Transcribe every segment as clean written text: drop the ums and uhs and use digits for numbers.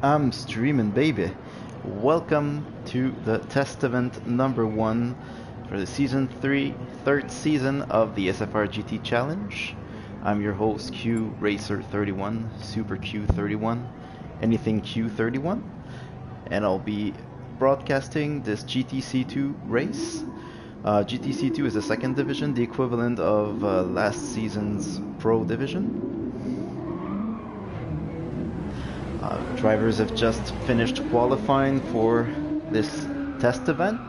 I'm streaming, baby. Welcome to the test event number 1 for the season 3, third season of the SFR GT Challenge. I'm your host Q Racer 31, Super Q 31, anything Q 31, and I'll be broadcasting this GTC2 race. GTC2 is the second division, the equivalent of last season's Pro Division. Drivers have just finished qualifying for this test event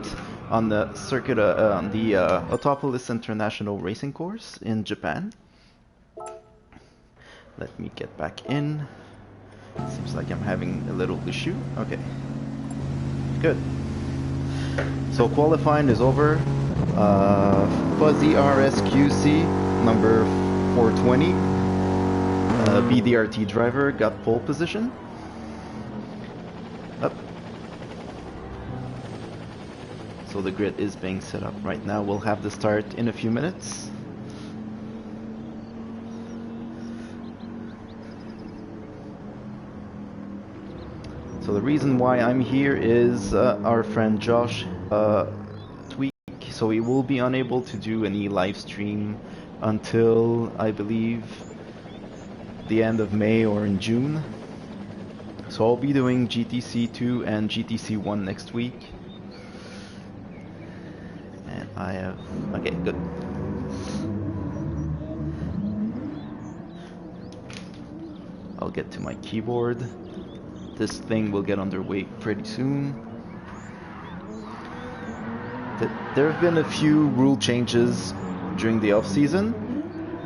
on the circuit, on the Autopolis International Racing Course in Japan. Let me get back in. Seems like I'm having a little issue. Okay, good. So qualifying is over. Fuzzy RSQC number 420. BDRT driver got pole position. Up. So the grid is being set up right now. We'll have the start in a few minutes. So the reason why I'm here is our friend Josh tweak, so he will be unable to do any live stream until I believe the end of May or in June. So I'll be doing GTC2 and GTC1 next week. And I have... okay, good. I'll get to my keyboard. This thing will get underway pretty soon. There have been a few rule changes during the off-season.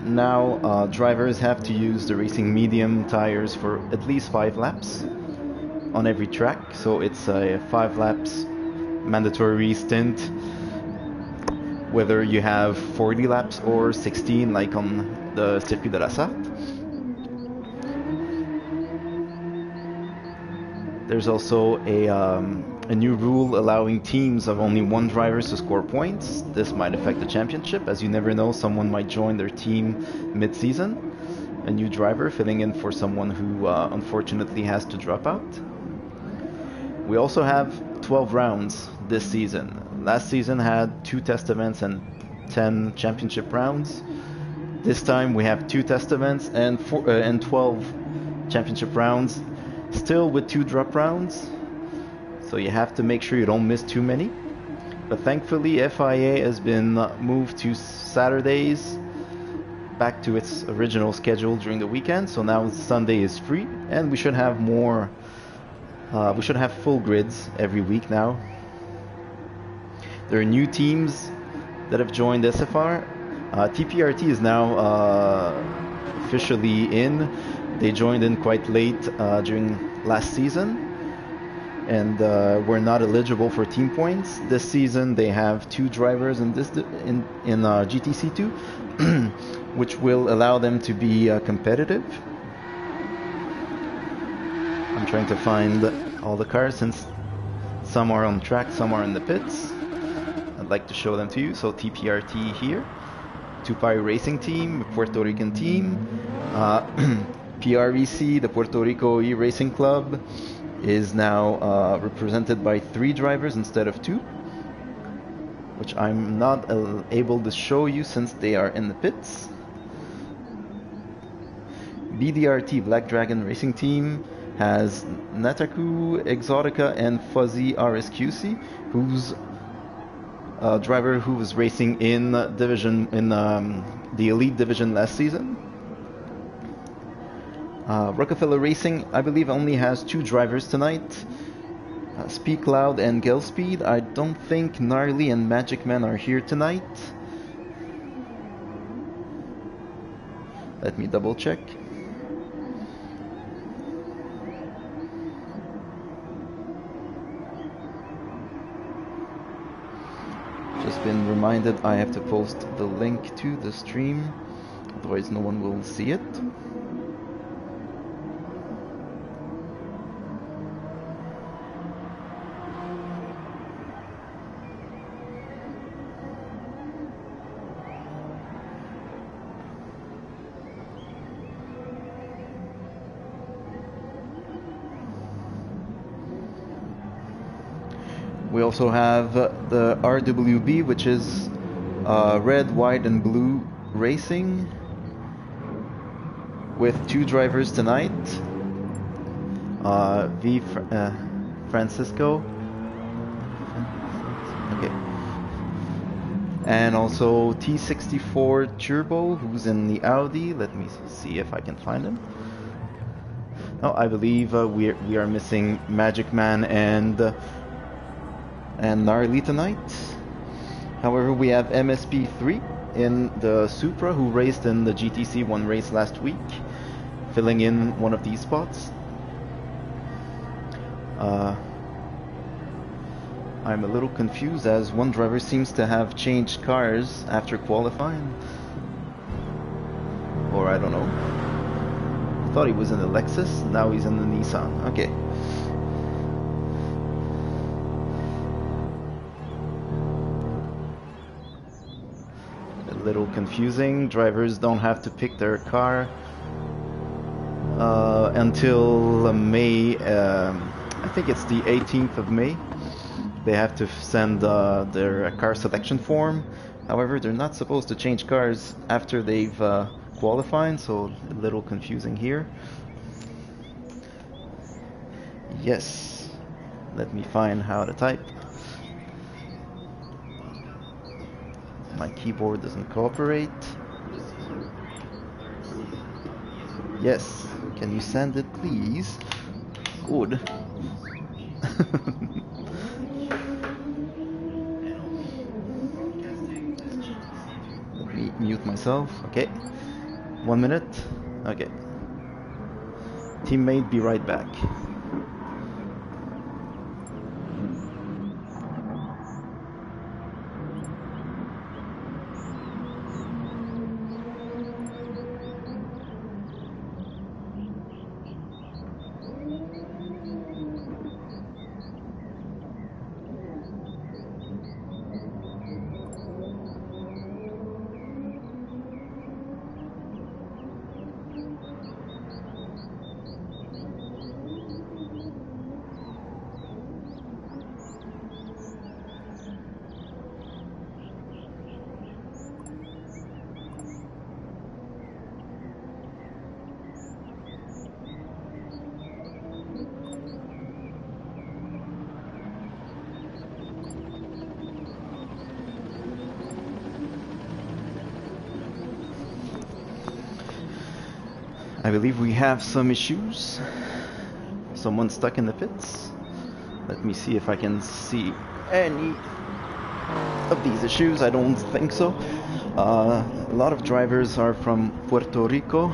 Now drivers have to use the racing medium tires for at least 5 laps on every track, so it's a 5 laps mandatory stint, whether you have 40 laps or 16 like on the Circuit de la Sarthe. There's also a new rule allowing teams of only one driver to score points. This might affect the championship, as you never know, someone might join their team mid-season, a new driver filling in for someone who unfortunately has to drop out. We also have 12 rounds this season. Last season had 2 test events and 10 championship rounds. This time we have 2 test events and 12 championship rounds, still with 2 drop rounds. So you have to make sure you don't miss too many. But thankfully FIA has been moved to Saturdays, back to its original schedule during the weekend. So now Sunday is free, and we should have more. We should have full grids every week now. There are new teams that have joined SFR. TPRT is now officially in. They joined in quite late during last season, and were not eligible for team points. This season they have 2 drivers in GTC2, which will allow them to be competitive. I'm trying to find all the cars, since some are on track, some are in the pits. I'd like to show them to you. So TPRT here, Tupai Racing Team, a Puerto Rican team. PREC, the Puerto Rico E-Racing Club, is now represented by 3 drivers instead of 2, which I'm not able to show you since they are in the pits. BDRT, Black Dragon Racing Team, has Nataku, Exotica, and Fuzzy RSQC, who's a driver who was racing in the Elite Division last season. Rockefeller Racing, I believe, only has 2 drivers tonight. Speak Loud and Gelspeed. I don't think Gnarly and Magic Man are here tonight. Let me double check. Just been reminded I have to post the link to the stream, otherwise no one will see it. We also have the RWB, which is red, white, and blue racing, with 2 drivers tonight. Francisco. Okay. And also T64 Turbo, who's in the Audi. Let me see if I can find him. Oh, I believe we are missing Magic Man and Gnarly tonight. However, we have MSP3 in the Supra, who raced in the GTC1 race last week, filling in one of these spots. I'm a little confused as one driver seems to have changed cars after qualifying. Or I don't know. I thought he was in the Lexus, now he's in the Nissan. Okay. A little confusing. Drivers don't have to pick their car until May, I think it's the 18th of May. They have to send their car selection form. However, they're not supposed to change cars after they've qualified, so a little confusing here. Yes, let me find how to type. My keyboard doesn't cooperate. Yes, can you send it, please? Good. Let me mute myself. Okay. 1 minute. Okay. Teammate, be right back. I believe we have some issues. Someone stuck in the pits. Let me see if I can see any of these issues. I don't think so. A lot of drivers are from Puerto Rico.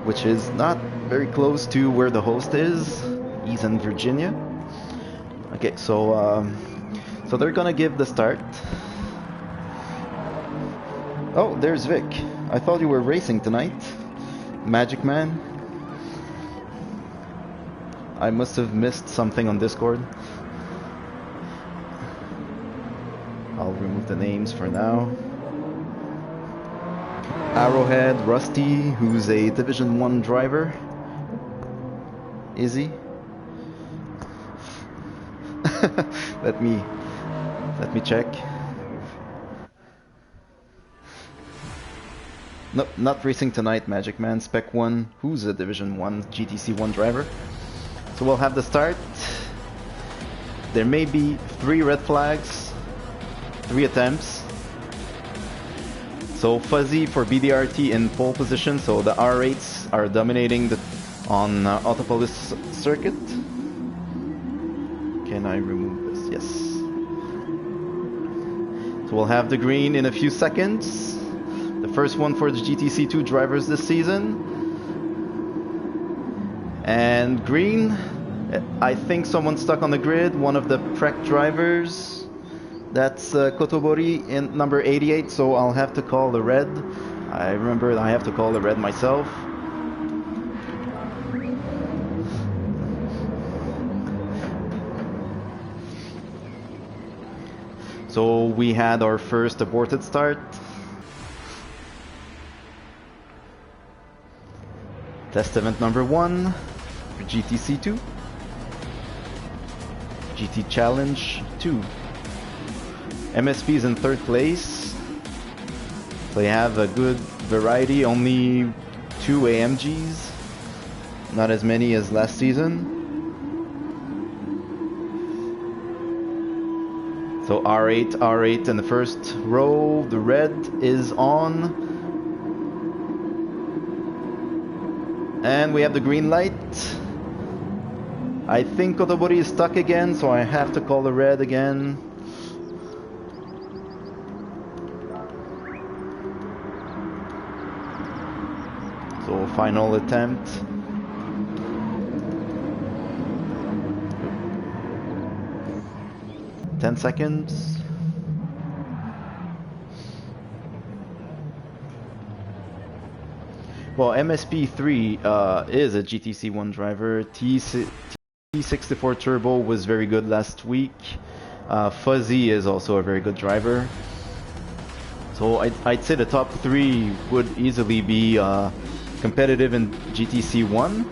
Which is not very close to where the host is. He's in Virginia. Okay, so they're gonna give the start. Oh, there's Vic. I thought you were racing tonight. Magic Man. I must have missed something on Discord. I'll remove the names for now. Arrowhead, Rusty, who's a Division 1 driver. Is he? Let me check. Nope, not racing tonight, Magic Man. Spec 1, who's a Division 1 GTC1 driver. So we'll have the start. There may be 3 red flags, 3 attempts. So Fuzzy for BDRT in pole position, so the R8s are dominating on Autopolis circuit. Can I remove this? Yes. So we'll have the green in a few seconds. The first one for the GTC2 drivers this season. And green, I think someone stuck on the grid, one of the Prec drivers. That's Kotobori in number 88, so I'll have to call the red. I remember I have to call the red myself. So we had our first aborted start. Test event number 1. for GTC2. GT Challenge 2. MSP is in 3rd place. They have a good variety, only 2 AMGs. Not as many as last season. So R8 in the first row. The red is on. And we have the green light. I think Autopolis is stuck again, so I have to call the red again. So final attempt. Ten seconds. Well, MSP3 is a GTC1 driver. T64 Turbo was very good last week. Fuzzy is also a very good driver. So I'd say the top 3 would easily be competitive in GTC1.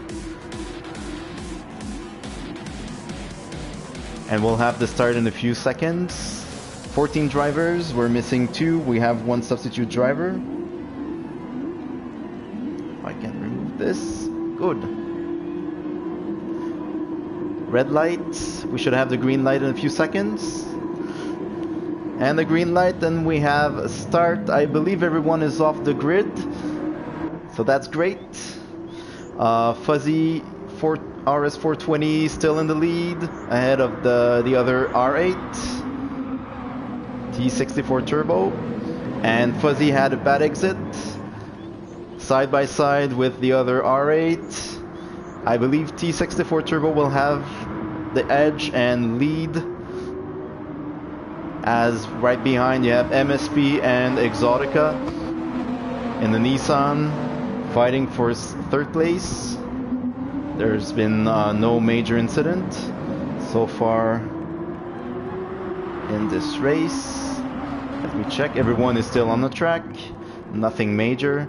And we'll have the start in a few seconds. 14 drivers, we're missing 2. We have 1 substitute driver. I can remove this. Good. Red light. We should have the green light in a few seconds. And the green light, then we have a start. I believe everyone is off the grid. So that's great. Fuzzy RS420 still in the lead, ahead of the other R8. T64 Turbo. And Fuzzy had a bad exit. Side by side with the other R8. I believe T64 Turbo will have the edge and lead, as right behind you have MSP and Exotica in the Nissan fighting for 3rd place. There's been no major incident so far in this race. Let me check, everyone is still on the track, nothing major.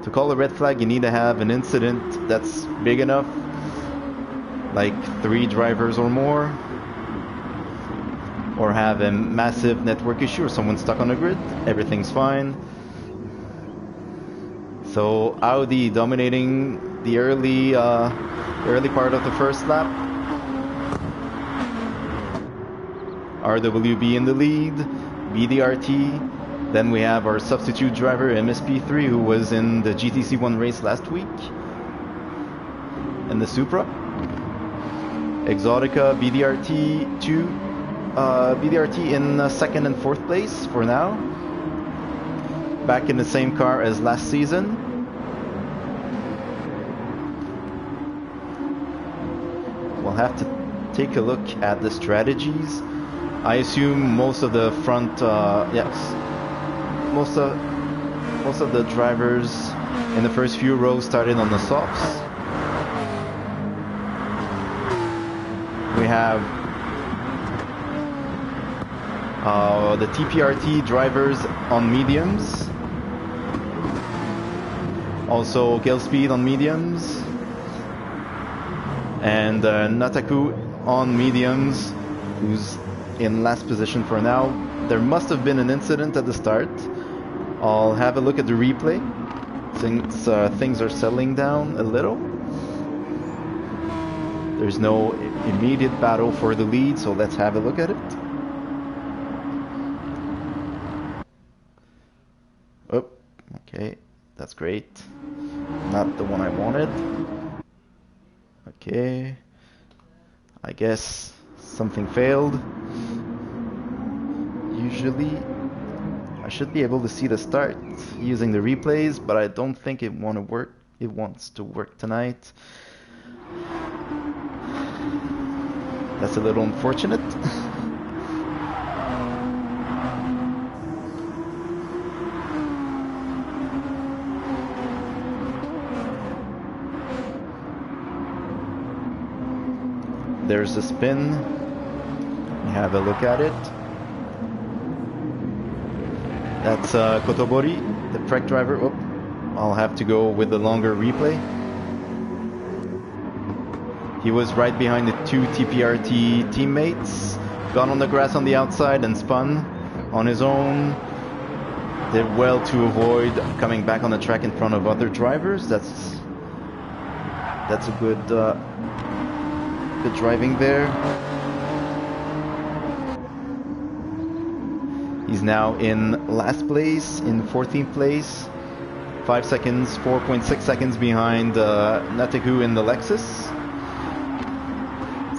To call a red flag, you need to have an incident that's big enough, like 3 drivers or more, or have a massive network issue or someone stuck on the grid. Everything's fine. So Audi dominating the early part of the first lap. RWB in the lead, BDRT. Then we have our substitute driver MSP3, who was in the GTC1 race last week, and the Supra. Exotica, BDRT2, BDRT in 2nd and 4th place for now. Back in the same car as last season. We'll have to take a look at the strategies. I assume most of the front, most of the drivers in the first few rows started on the softs. We have the TPRT drivers on mediums. Also Gale-Speed on mediums. And Nataku on mediums, who's in last position for now. There must have been an incident at the start. I'll have a look at the replay since things are settling down a little. There's no immediate battle for the lead, so let's have a look at it. Oh, okay, that's great. Not the one I wanted. Okay, I guess something failed. Usually I should be able to see the start using the replays, but I don't think it wants to work tonight. That's a little unfortunate. There's a spin. Have a look at it. That's Kotobori, the Trek driver. Oh, I'll have to go with the longer replay. He was right behind the two TPRT teammates, got on the grass on the outside and spun on his own. Did well to avoid coming back on the track in front of other drivers. That's a good driving there. He's now in last place, in 14th place. 5 seconds, 4.6 seconds behind Nateku in the Lexus.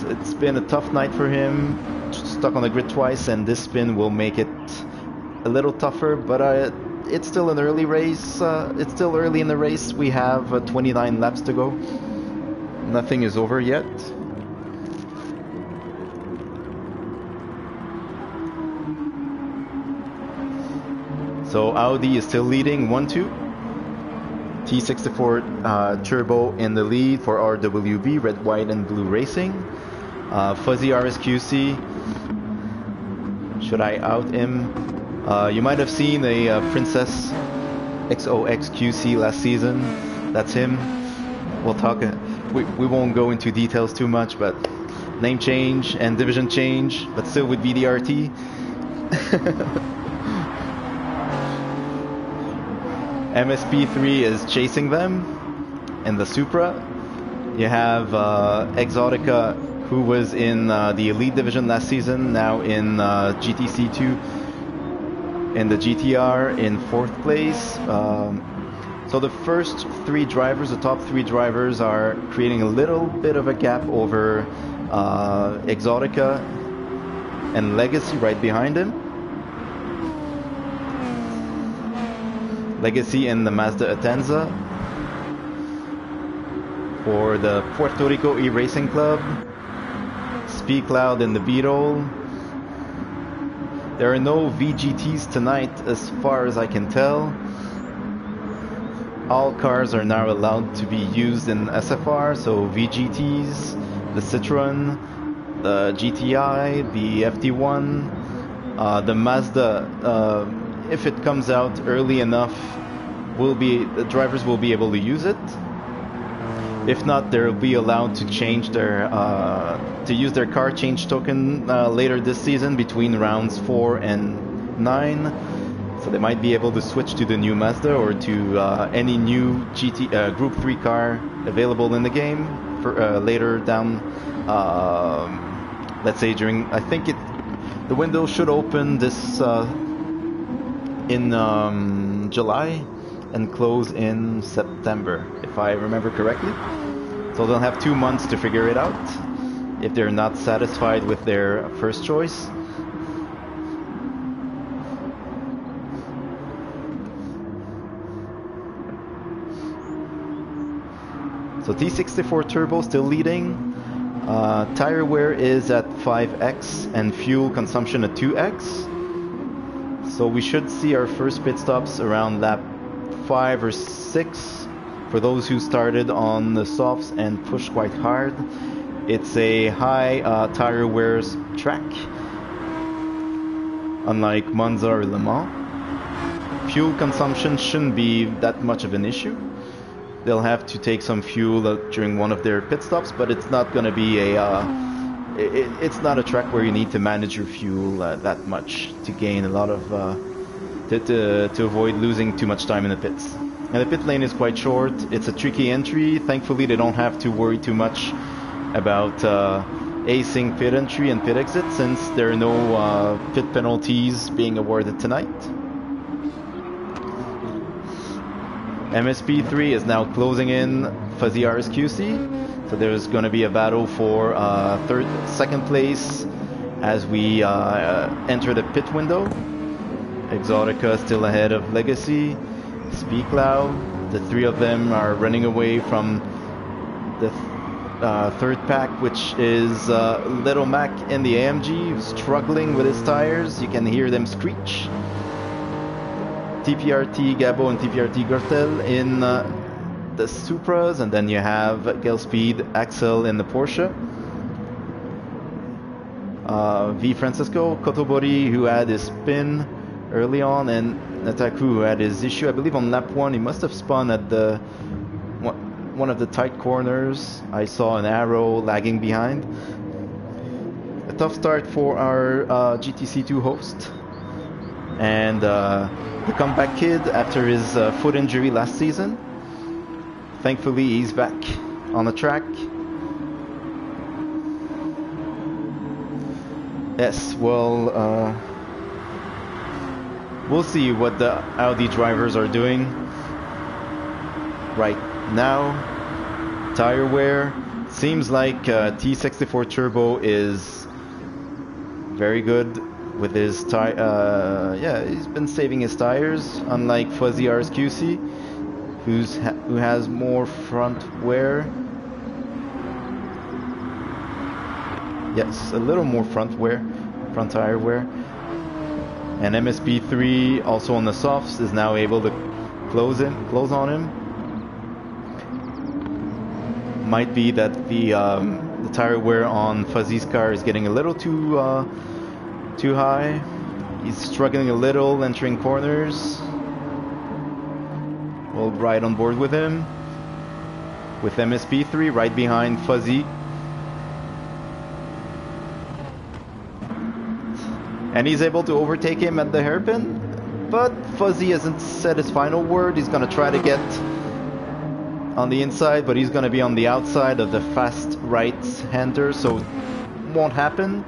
It's been a tough night for him, stuck on the grid twice, and this spin will make it a little tougher, but it's still an early race. It's still early in the race. We have 29 laps to go. Nothing is over yet. So Audi is still leading 1-2. T64 Turbo in the lead for RWB, Red, White and Blue Racing. Fuzzy RSQC. Should I out him? You might have seen a Princess XOXQC last season. That's him. We'll talk. We won't go into details too much, but name change and division change, but still with VDRT. MSP3 is chasing them in the Supra. You have Exotica, who was in the Elite Division last season, now in GTC2 in the GTR in 4th place. So the first three drivers, the top three drivers, are creating a little bit of a gap over Exotica and Legacy right behind him. Legacy in the Mazda Atenza. For the Puerto Rico E-Racing Club, Speak Loud in the Beetle. There are no VGTs tonight as far as I can tell. All cars are now allowed to be used in SFR, so VGTs, the Citroen, the GTI, the FD1, the Mazda, if it comes out early enough, the drivers will be able to use it. If not, they'll be allowed to change their to use their car change token later this season between rounds 4 and 9. So they might be able to switch to the new Mazda or to any new Group 3 car available in the game for later down. Let's say during, I think the window should open this in July and close in September, if I remember correctly. So they'll have 2 months to figure it out if they're not satisfied with their first choice. So T64 Turbo still leading. Tire wear is at 5x and fuel consumption at 2x. So we should see our first pit stops around lap 5 or 6 for those who started on the softs and pushed quite hard. It's a high tire wear track, unlike Monza or Le Mans. Fuel consumption shouldn't be that much of an issue. They'll have to take some fuel during one of their pit stops, but it's not going to be it's not a track where you need to manage your fuel that much to gain a lot of to avoid losing too much time in the pits. And the pit lane is quite short. It's a tricky entry. Thankfully, they don't have to worry too much about acing pit entry and pit exit, since there are no pit penalties being awarded tonight. MSP3 is now closing in Fuzzy RSQC, so there's going to be a battle for second place as we enter the pit window. Exotica still ahead of Legacy, Speak Loud. The three of them are running away from the third pack, which is Little Mac in the AMG, who's struggling with his tires. You can hear them screech. TPRT Gabo and TPRT Gortel in the Supras, and then you have Gelspeed Axel in the Porsche. V Francisco Kotobori, who had his spin early on, and Nataku, who had his issue, I believe on lap 1. He must have spun at the one of the tight corners, I saw an arrow lagging behind. A tough start for our GTC2 host. And the comeback kid after his foot injury last season. Thankfully, he's back on the track. Yes, well, we'll see what the Audi drivers are doing right now. Tire wear. Seems like T64 Turbo is very good with his tire. Yeah, he's been saving his tires, unlike Fuzzy RSQC, who has more front wear. Yes, a little more front tire wear. And MSP3, also on the softs, is now able to close on him. Might be that the tire wear on Fuzzy's car is getting a little too high. He's struggling a little entering corners. We'll ride on board with him. With MSP3 right behind Fuzzy. And he's able to overtake him at the hairpin. But Fuzzy hasn't said his final word. He's going to try to get on the inside, but he's going to be on the outside of the fast right-hander, so it won't happen.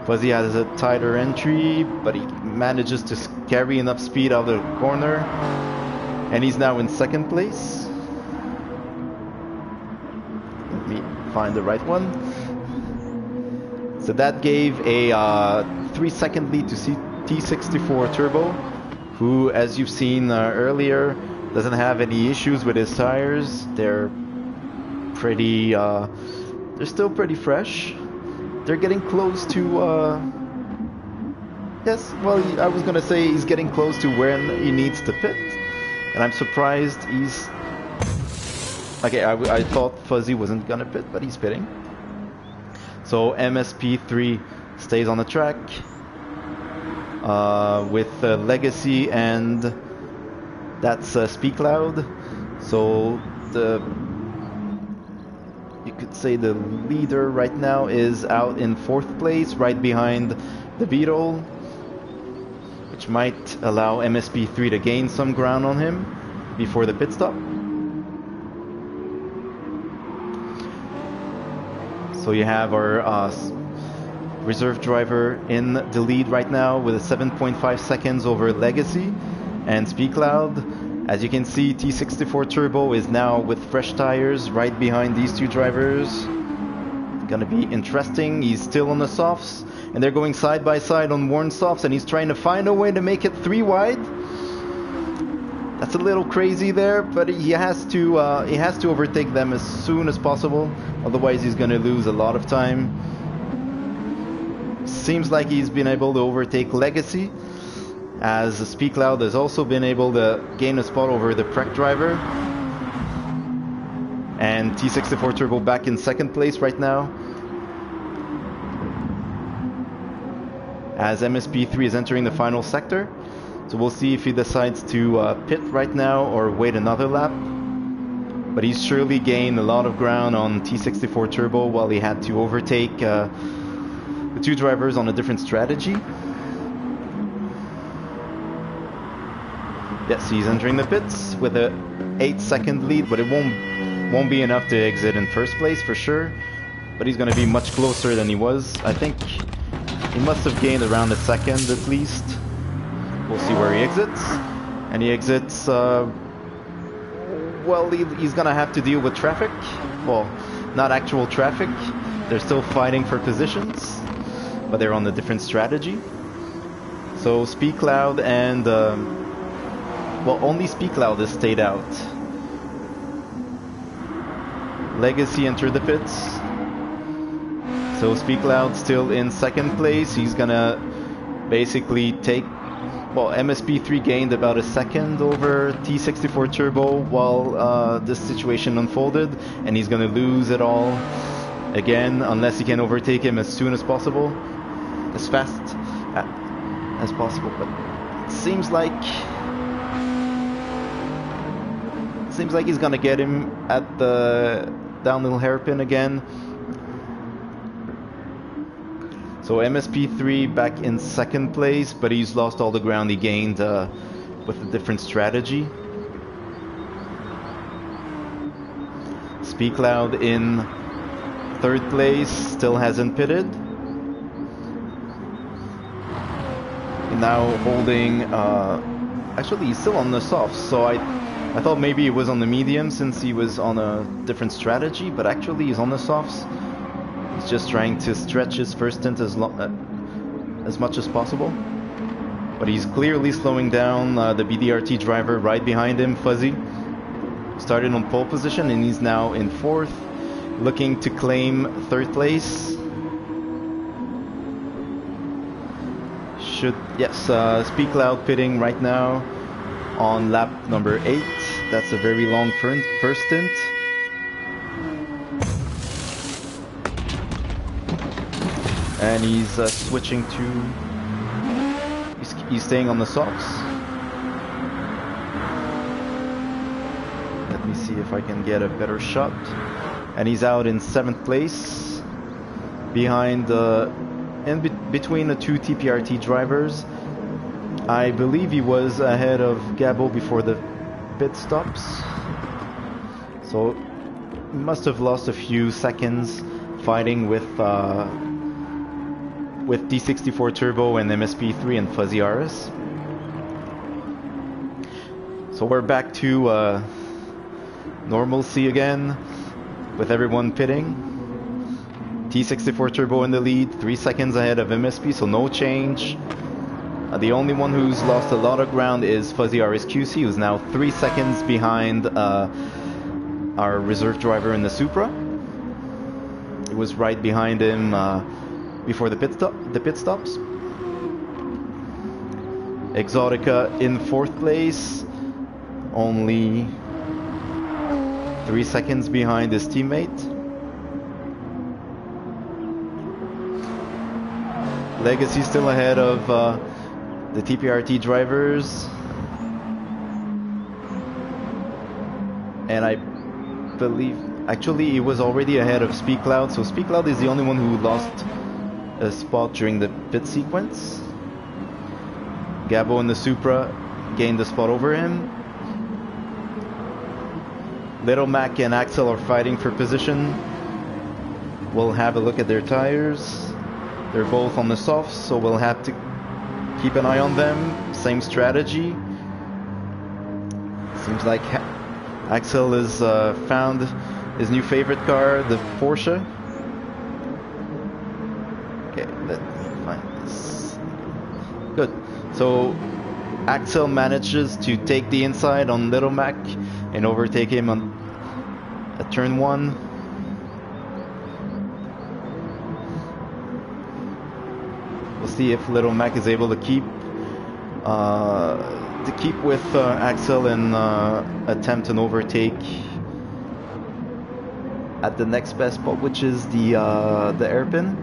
Fuzzy has a tighter entry, but he manages to carry enough speed out of the corner. And he's now in second place. Let me find the right one. So that gave a 3-second lead to T64 Turbo, who, as you've seen earlier, doesn't have any issues with his tires. They're pretty, they're still pretty fresh. They're getting close to, yes, well, I was gonna say he's getting close to when he needs to pit. And I'm surprised he's... Okay, I thought Fuzzy wasn't gonna pit, but he's pitting. So MSP3 stays on the track with Legacy, and that's Speak Loud. So you could say the leader right now is out in 4th place, right behind the Beetle, which might allow MSP3 to gain some ground on him before the pit stop. So you have our reserve driver in the lead right now with a 7.5 seconds over Legacy and Speak Loud. As you can see, T64 Turbo is now with fresh tires right behind these two drivers. Gonna be interesting. He's still on the softs, and they're going side by side on worn softs, and he's trying to find a way to make it 3 wide. That's a little crazy there, but he has to overtake them as soon as possible. Otherwise, he's gonna lose a lot of time. Seems like he's been able to overtake Legacy, as Speak Loud has also been able to gain a spot over the Prec driver. And T64 Turbo back in 2nd place right now, as MSP3 is entering the final sector. So we'll see if he decides to pit right now or wait another lap. But he's surely gained a lot of ground on T64 Turbo while he had to overtake the two drivers on a different strategy. Yes, he's entering the pits with a 8-second lead, but it won't be enough to exit in 1st place for sure. But he's going to be much closer than he was. I think he must have gained around a second at least. We'll see where he exits. And he exits, well, he's gonna have to deal with traffic. Well, not actual traffic. They're still fighting for positions, but they're on a different strategy. So Speak Loud and, well, only Speak Loud has stayed out. Legacy entered the pits. So Speak Loud still in 2nd place. He's gonna basically take... Well, MSP3 gained about a second over T64 Turbo while this situation unfolded, and he's going to lose it all again unless he can overtake him as soon as possible, as fast as possible. But it seems like Seems like he's gonna get him at the downhill hairpin again. So MSP3 back in second place, but he's lost all the ground he gained with a different strategy. SpeedCloud in third place, still hasn't pitted. Now holding, actually he's still on the softs, so I thought maybe he was on the medium since he was on a different strategy, but actually he's on the softs. He's just trying to stretch his first stint as much as possible. But he's clearly slowing down the BDRT driver right behind him, Fuzzy. Started on pole position and he's now in fourth, looking to claim third place. SpeedCloud pitting right now on lap number 8. That's a very long first stint. And he's switching to... He's staying on the softs. Let me see if I can get a better shot. And he's out in 7th place. Behind between the two TPRT drivers. I believe he was ahead of Gabo before the pit stops. So he must have lost a few seconds fighting with D64 Turbo and MSP3 and Fuzzy RS. So we're back to normalcy again with everyone pitting. T64 Turbo in the lead, 3 seconds ahead of MSP, so no change. The only one who's lost a lot of ground is Fuzzy RSQC, who's now 3 seconds behind our reserve driver in the Supra. It was right behind him before the pit stops. Exotica in 4th place, only 3 seconds behind his teammate. Legacy still ahead of the TPRT drivers. And I believe, actually he was already ahead of SpeedCloud, so SpeedCloud is the only one who lost a spot during the pit sequence. Gabo in the Supra gained a spot over him. Little Mac and Axel are fighting for position. We'll have a look at their tires. They're both on the softs, so we'll have to keep an eye on them. Same strategy. Seems like Axel has found his new favorite car, the Porsche. Okay, let me find this. Good. So Axel manages to take the inside on Little Mac and overtake him on turn 1. We'll see if Little Mac is able to keep with Axel and attempt an overtake at the next best spot, which is the hairpin.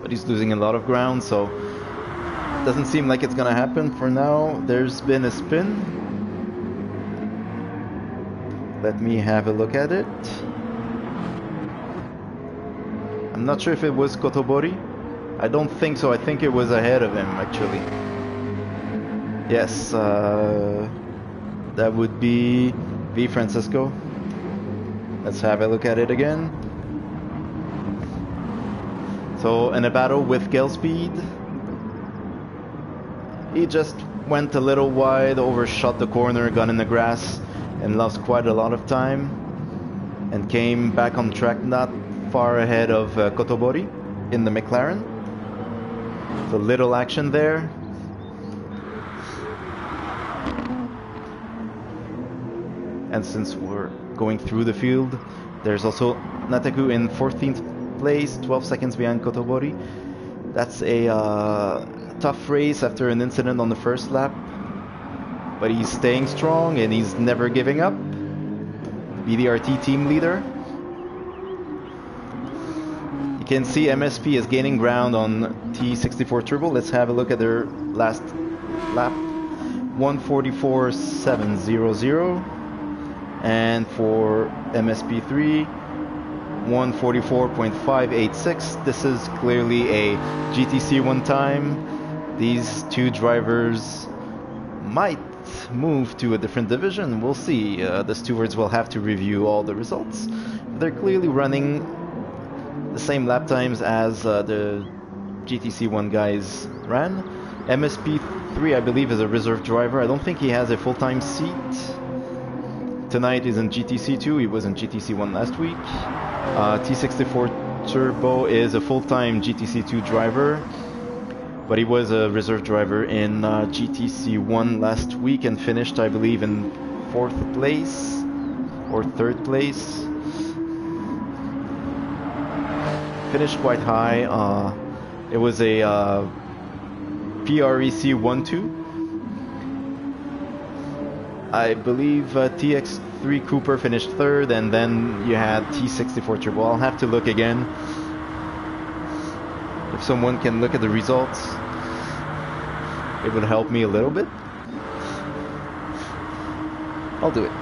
But he's losing a lot of ground, so doesn't seem like it's gonna happen for now. There's been a spin. Let me have a look at it. I'm not sure if it was Kotobori. I don't think so. I think it was ahead of him, actually. Yes, that would be V Francisco. Let's have a look at it again. So, in a battle with Gale Speed, he just went a little wide, overshot the corner, got in the grass, and lost quite a lot of time. And came back on track, not far ahead of Kotobori in the McLaren. So little action there. And since we're going through the field, there's also Nataku in 14th place, 12 seconds behind Kotobori. That's a tough race after an incident on the first lap. But he's staying strong and he's never giving up. BDRT team leader. You can see MSP is gaining ground on T64 Turbo. Let's have a look at their last lap 1:44.700, and for MSP3 1:44.586. This is clearly a GTC1 time. These two drivers might move to a different division. We'll see. The stewards will have to review all the results. They're clearly running the same lap times as the GTC1 guys ran. MSP3, I believe, is a reserve driver. I don't think he has a full-time seat. Tonight he's in GTC2. He was in GTC1 last week. T64 Turbo is a full-time GTC2 driver, but he was a reserve driver in GTC1 last week and finished, I believe, in 4th place or 3rd place. Finished quite high. It was a PREC 1-2. I believe TX3 Cooper finished 3rd, and then you had T64 Turbo. I'll have to look again. If someone can look at the results, it would help me a little bit. I'll do it.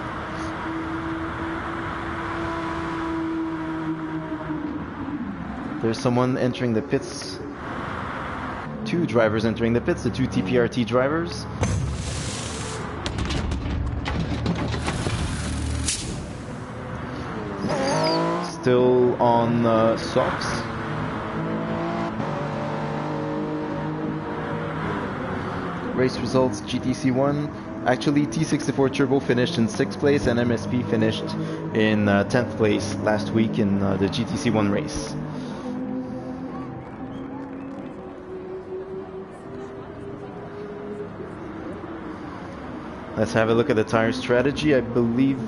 There's someone entering the pits. Two drivers entering the pits, the two TPRT drivers. Still on softs. Race results, GTC1. Actually, T64 Turbo finished in 6th place and MSP finished in 10th place last week in the GTC1 race. Let's have a look at the tire strategy. I believe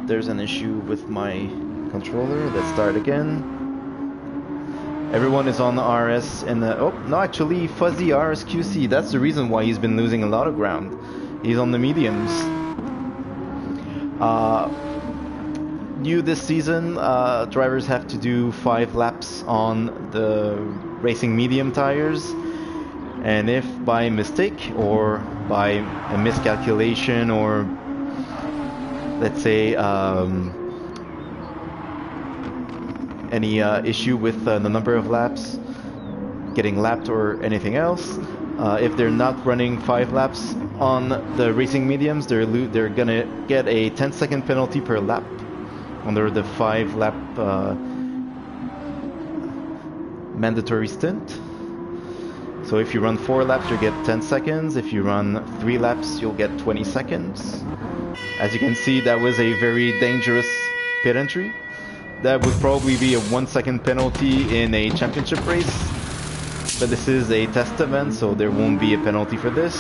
there's an issue with my controller. Let's start again. Everyone is on the RS and the... Oh, no, actually, Fuzzy RSQC. That's the reason why he's been losing a lot of ground. He's on the mediums. New this season, drivers have to do 5 laps on the racing medium tires. And if by mistake or by a miscalculation or, let's say, any issue with the number of laps, getting lapped or anything else, if they're not running 5 laps on the racing mediums, they're gonna get a 10-second penalty per lap under the 5-lap mandatory stint. So if you run 4 laps, you get 10 seconds. If you run 3 laps, you'll get 20 seconds. As you can see, that was a very dangerous pit entry. That would probably be a 1-second penalty in a championship race. But this is a test event, so there won't be a penalty for this.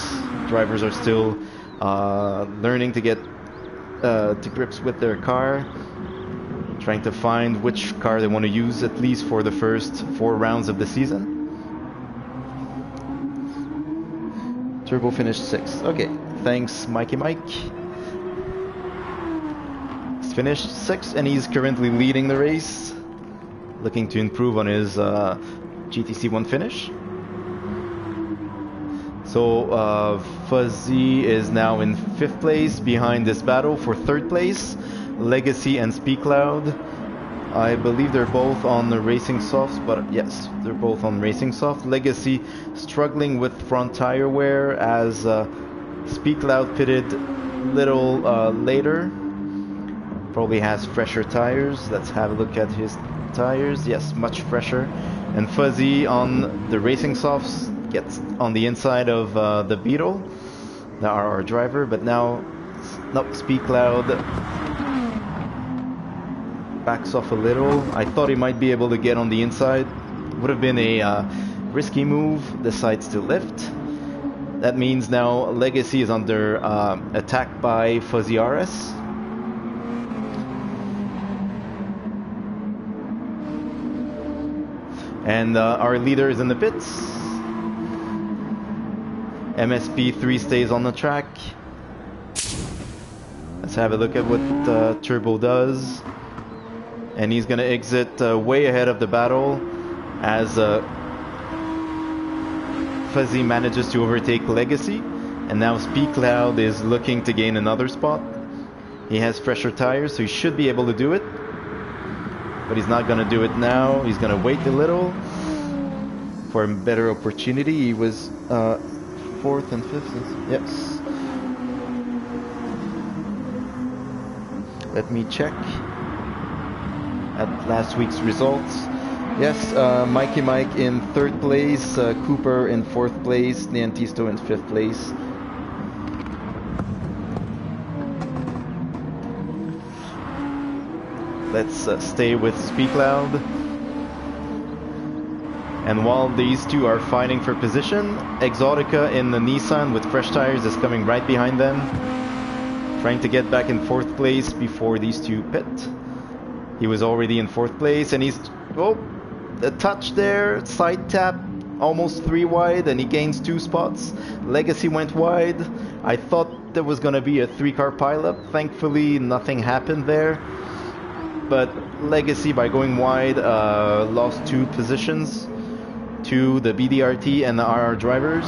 Drivers are still learning to get to grips with their car. Trying to find which car they want to use, at least for the first 4 rounds of the season. Turbo finished 6th. Okay, thanks Mikey Mike. He's finished 6th and he's currently leading the race. Looking to improve on his GTC1 finish. So Fuzzy is now in 5th place behind this battle for 3rd place. Legacy and SpeedCloud. I believe they're both on the racing softs, but yes, they're both on racing soft. Legacy struggling with front tire wear as SpeedCloud pitted little later. Probably has fresher tires. Let's have a look at his tires. Yes, much fresher. And Fuzzy on the racing softs gets on the inside of the Beetle, our driver, but now SpeedCloud backs off a little. I thought he might be able to get on the inside. Would have been a risky move. Decides to lift. That means now Legacy is under attack by Fuzzy RS. And our leader is in the pits. MSP3 stays on the track. Let's have a look at what Turbo does. And he's going to exit way ahead of the battle as Fuzzy manages to overtake Legacy. And now Speed Cloud is looking to gain another spot. He has fresher tires, so he should be able to do it. But he's not going to do it now. He's going to wait a little for a better opportunity. He was 4th and 5th. Yes. Let me check at last week's results. Yes, Mikey Mike in 3rd place, Cooper in 4th place, Niantisto in 5th place. Let's stay with Speed Cloud. And while these two are fighting for position, Exotica in the Nissan with fresh tires is coming right behind them, trying to get back in 4th place before these two pit. He was already in 4th place, and he's... Oh, a touch there, side tap, almost 3 wide, and he gains 2 spots. Legacy went wide. I thought there was going to be a 3-car pileup. Thankfully, nothing happened there. But Legacy, by going wide, lost 2 positions to the BDRT and the RR drivers.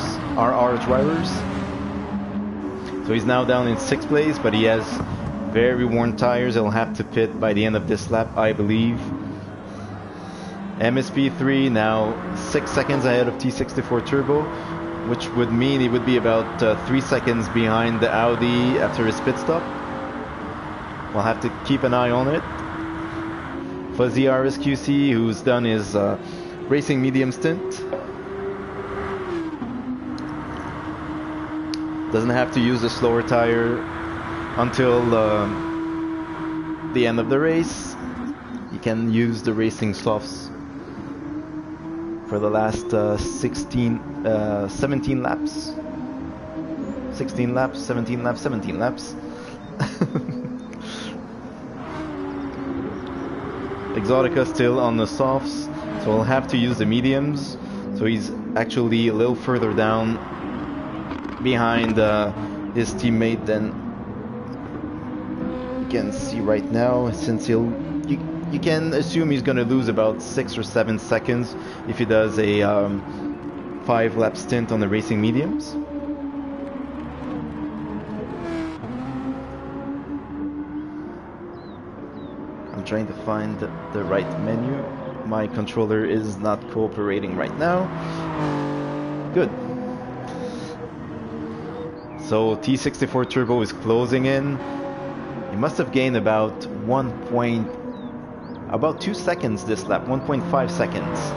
So he's now down in 6th place, but he has very worn tires. He'll have to pit by the end of this lap, I believe. MSP3 now 6 seconds ahead of T64 Turbo, which would mean he would be about 3 seconds behind the Audi after his pit stop. We'll have to keep an eye on it. Fuzzy RSQC, who's done his racing medium stint, doesn't have to use a slower tire until the end of the race. He can use the racing softs for the last 17 laps. 16 laps, 17 laps, 17 laps. Exotica still on the softs, so we'll have to use the mediums. So he's actually a little further down behind his teammate than you can see right now, since you can assume he's going to lose about 6 or 7 seconds if he does a 5-lap stint on the racing mediums. I'm trying to find the right menu. My controller is not cooperating right now. Good. So T64 Turbo is closing in. He must have gained about 2 seconds this lap, 1.5 seconds.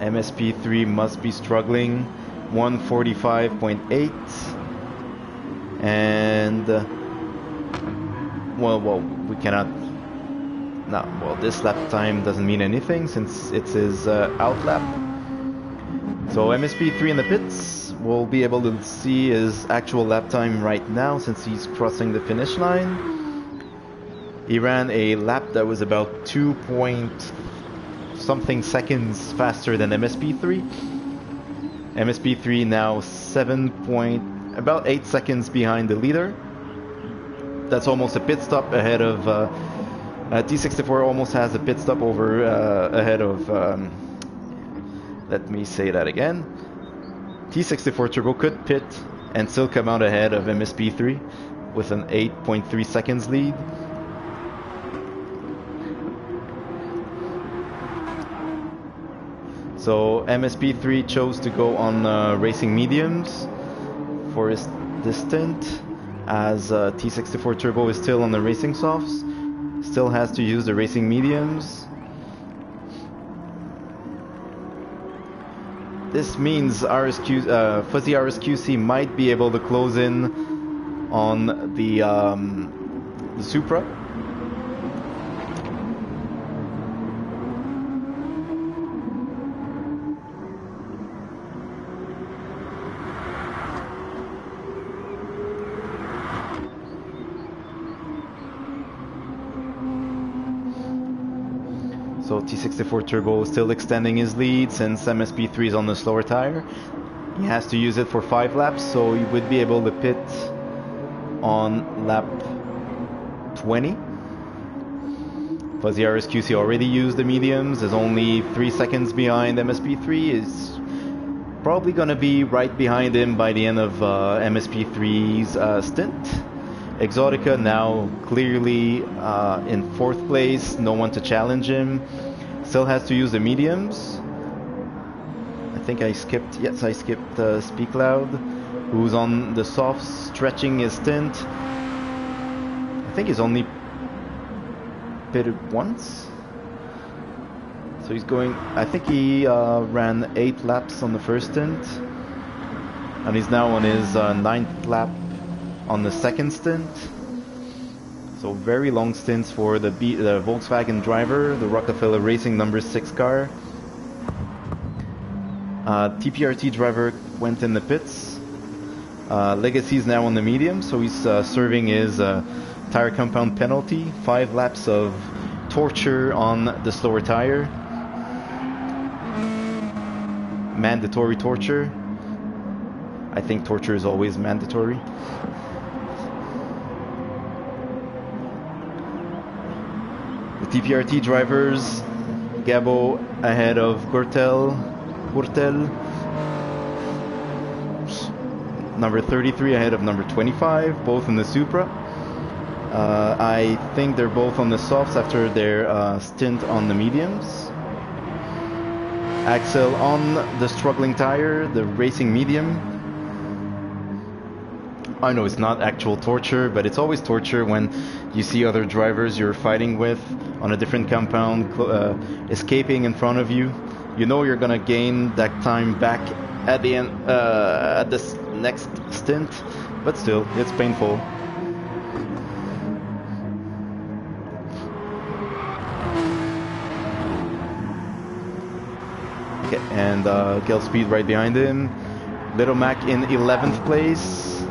MSP3 must be struggling, 1:45.8, and well, we cannot. No, well, this lap time doesn't mean anything since it's his out lap. So MSP3 in the pits. We'll be able to see his actual lap time right now since he's crossing the finish line. He ran a lap that was about 2-something seconds faster than MSP3. MSP3 now about 8 seconds behind the leader. That's almost a pit stop ahead of T64. Almost has a pit stop over ahead of. Let me say that again. T64 Turbo could pit and still come out ahead of MSP3 with an 8.3 seconds lead. So MSP3 chose to go on racing mediums for this stint, as T64 Turbo is still on the racing softs, still has to use the racing mediums. This means Fuzzy RSQC might be able to close in on the Supra. So T64 Turbo is still extending his lead since MSP3 is on the slower tire. He has to use it for 5 laps, so he would be able to pit on lap 20. Fuzzy RSQC already used the mediums, is only 3 seconds behind MSP3, is Probably gonna be right behind him by the end of MSP3's stint. Exotica now clearly in 4th place, no one to challenge him. Still has to use the mediums. I think I skipped, yes, I skipped Speak Loud, who's on the softs, stretching his stint. I think he's only pitted once. So he's going, I think he ran 8 laps on the first stint. And he's now on his 9th lap on the second stint. So very long stints for the Volkswagen driver, the Rockefeller Racing number 6 car. TPRT driver went in the pits. Legacy is now on the medium, so he's serving his tire compound penalty. 5 laps of torture on the slower tire. Mandatory torture. I think torture is always mandatory. The TPRT drivers, Gabo ahead of Gurtel, number 33 ahead of number 25, both in the Supra. I think they're both on the softs after their stint on the mediums. Axel on the struggling tire, the racing medium. I know it's not actual torture, but it's always torture when you see other drivers you're fighting with on a different compound escaping in front of you. You know you're gonna gain that time back at the end, at this next stint, but still, it's painful. Okay, and Gel Speed right behind him. Little Mac in 11th place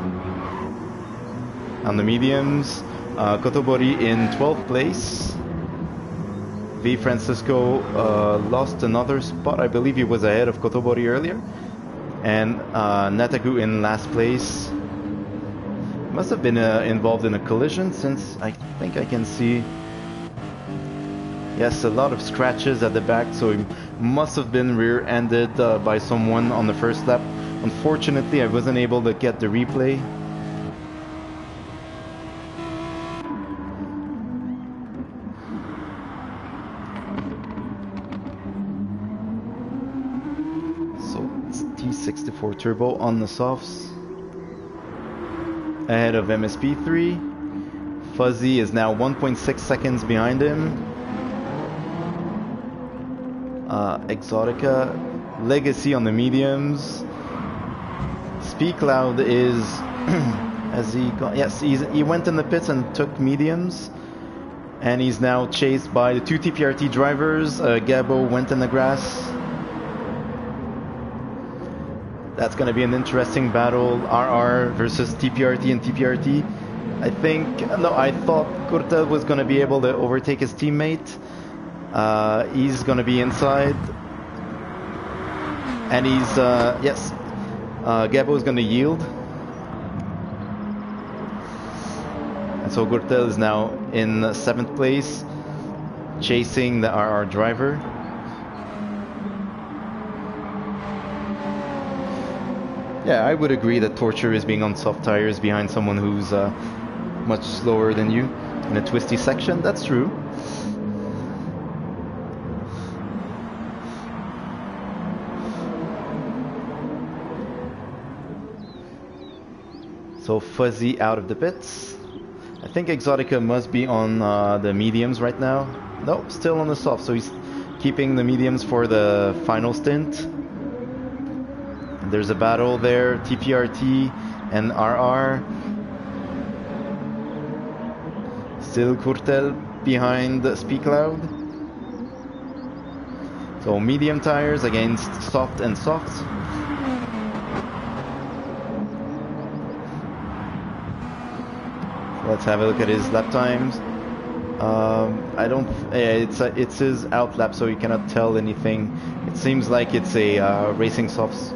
on the mediums. Kotobori in 12th place. V Francisco lost another spot. I believe he was ahead of Kotobori earlier. And Nataku in last place. Must have been involved in a collision, since I think I can see, yes, a lot of scratches at the back, so he must have been rear-ended by someone on the first lap. Unfortunately, I wasn't able to get the replay. So it's T64 Turbo on the softs, ahead of MSP3. Fuzzy is now 1.6 seconds behind him. Exotica, Legacy on the mediums. Speak Loud is has he gone? Yes, he went in the pits and took mediums, and he's now chased by the 2 TPRT drivers. Gabo went in the grass. That's going to be an interesting battle. RR versus TPRT and TPRT. I thought Kurtel was going to be able to overtake his teammate. He's going to be inside. And he's, yes, Gabo is going to yield. And so Gurtel is now in 7th place, chasing the RR driver. Yeah, I would agree that torture is being on soft tires behind someone who's much slower than you in a twisty section. That's true. So Fuzzy out of the pits. I think Exotica must be on the mediums right now. No, still on the soft, so he's keeping the mediums for the final stint. And there's a battle there, TPRT and RR. Still Kurtel behind Speak Loud. So medium tires against soft and soft. Let's have a look at his lap times. I don't. It's his out lap, so you cannot tell anything. It seems like it's a racing softs.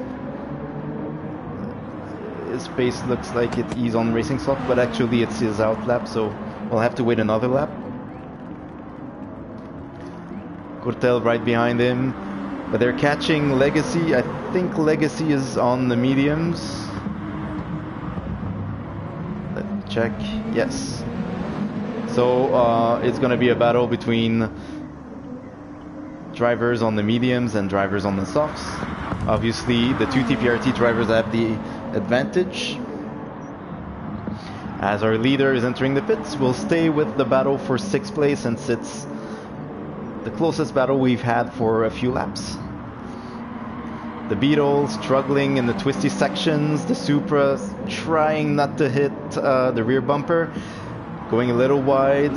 His pace looks like he's on racing soft, but actually it's his out lap, so we'll have to wait another lap. Kurtel right behind him. But they're catching Legacy. I think Legacy is on the mediums. Let's check. Yes. So it's going to be a battle between drivers on the mediums and drivers on the softs. Obviously, the two TPRT drivers have the advantage. As our leader is entering the pits, we'll stay with the battle for 6th place, since it's the closest battle we've had for a few laps. The Beetle struggling in the twisty sections, the Supra trying not to hit the rear bumper, going a little wide.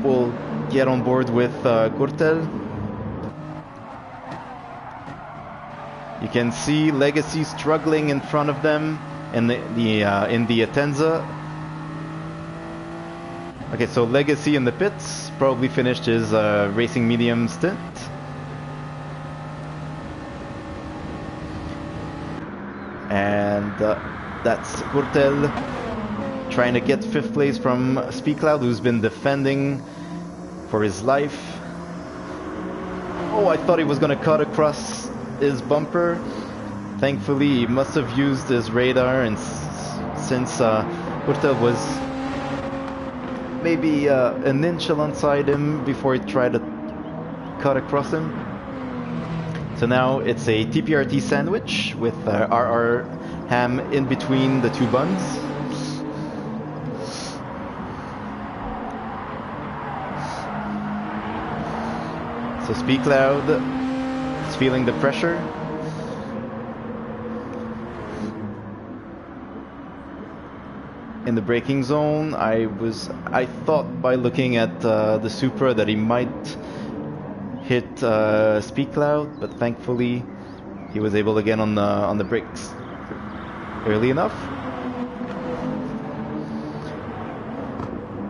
We'll get on board with Gürtel. You can see Legacy struggling in front of them in the Atenza. Okay, so Legacy in the pits, probably finished his racing medium stint. And that's Gürtel trying to get 5th place from Speedcloud, who's been defending for his life. Oh, I thought he was going to cut across his bumper. Thankfully, he must have used his radar, and since Gürtel was maybe an inch alongside him before he tried to cut across him. So now it's a TPRT sandwich with RR ham in between the two buns. So Speedcloud is feeling the pressure. In the braking zone, I thought by looking at the Supra that he might hit Speedcloud, but thankfully he was able to get on the brakes early enough.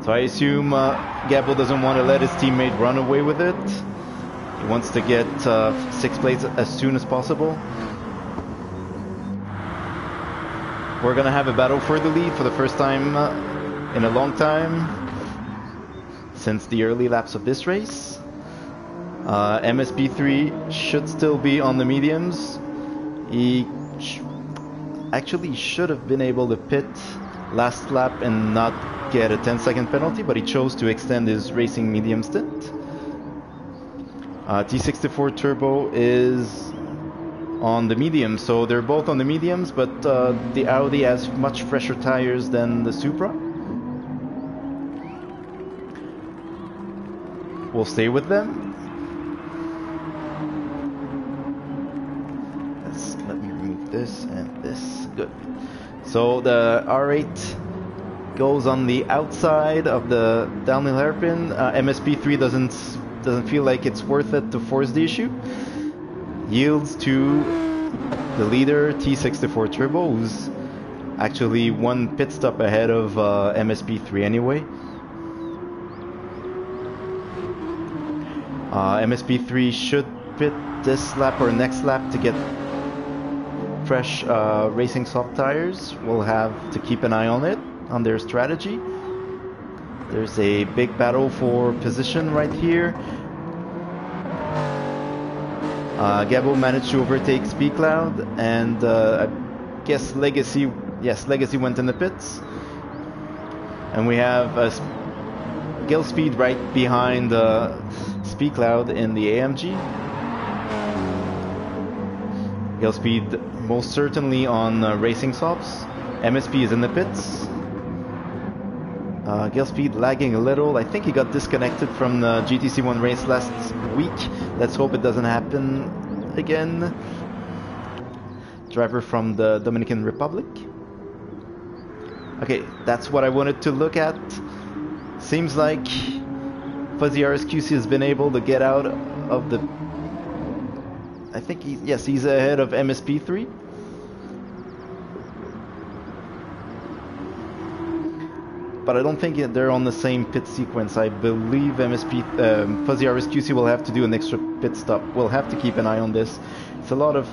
So I assume Gabo doesn't want to let his teammate run away with it. He wants to get 6th place as soon as possible. We're gonna have a battle for the lead for the first time in a long time since the early laps of this race. MSP3 should still be on the mediums. He actually should have been able to pit last lap and not get a 10-second penalty, but he chose to extend his racing medium stint. T64 Turbo is on the medium, so they're both on the mediums, but the Audi has much fresher tires than the Supra. We'll stay with them. Let me remove this and this. Good. So the R8 goes on the outside of the downhill hairpin. MSP3 doesn't feel like it's worth it to force the issue. Yields to the leader, T64 Turbo, who's actually one pit stop ahead of MSP3 anyway. MSP3 should pit this lap or next lap to get fresh racing soft tires. We'll have to keep an eye on it, on their strategy. There's a big battle for position right here. Gabo managed to overtake Speedcloud, and I guess Legacy went in the pits. And we have Gil Speed right behind Speedcloud in the AMG. Gil Speed most certainly on racing softs. MSP is in the pits. Gil Speed lagging a little. I think he got disconnected from the GTC1 race last week. Let's hope it doesn't happen again. Driver from the Dominican Republic. Okay, that's what I wanted to look at. Seems like Fuzzy RSQC has been able to get out of the... I think he's ahead of MSP3. But I don't think they're on the same pit sequence. I believe Fuzzy RSQC will have to do an extra pit stop. We'll have to keep an eye on this. It's a lot of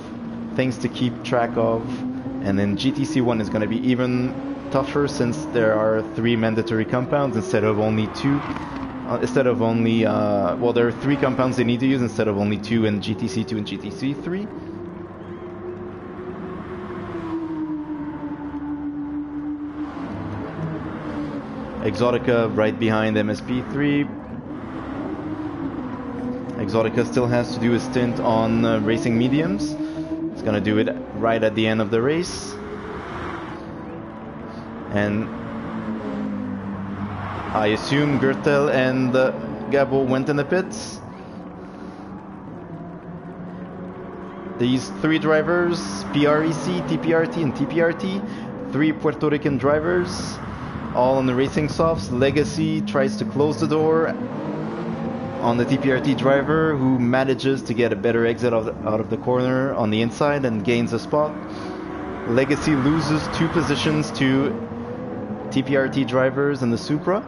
things to keep track of. And then GTC1 is going to be even tougher since there are 3 mandatory compounds instead of only 2. instead of only, well, there are 3 compounds they need to use instead of only 2 in GTC2 and GTC3. Exotica right behind MSP3. Exotica still has to do a stint on racing mediums. It's gonna do it right at the end of the race. And I assume Gertel and Gabo went in the pits. These 3 drivers, PREC, TPRT, and TPRT, 3 Puerto Rican drivers, all on the racing softs. Legacy tries to close the door on the TPRT driver, who manages to get a better exit out of the corner on the inside and gains a spot. Legacy loses 2 positions to TPRT drivers in the Supra.